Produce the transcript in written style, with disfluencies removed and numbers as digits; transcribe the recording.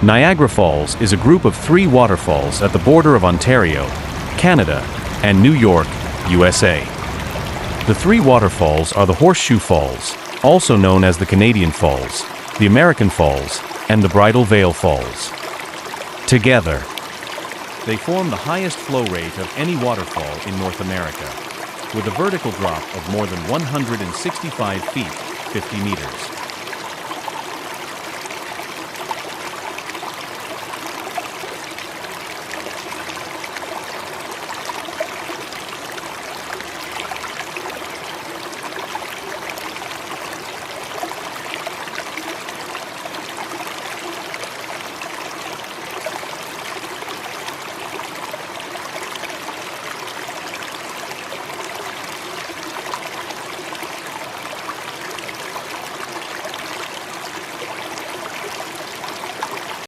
Niagara Falls is a group of 3 waterfalls at the border of Ontario, Canada, and New York, USA. The 3 waterfalls are the Horseshoe Falls, also known as the Canadian Falls, the American Falls, and the Bridal Veil Falls. Together, they form the highest flow rate of any waterfall in North America, with a vertical drop of more than 165 feet, 50 meters.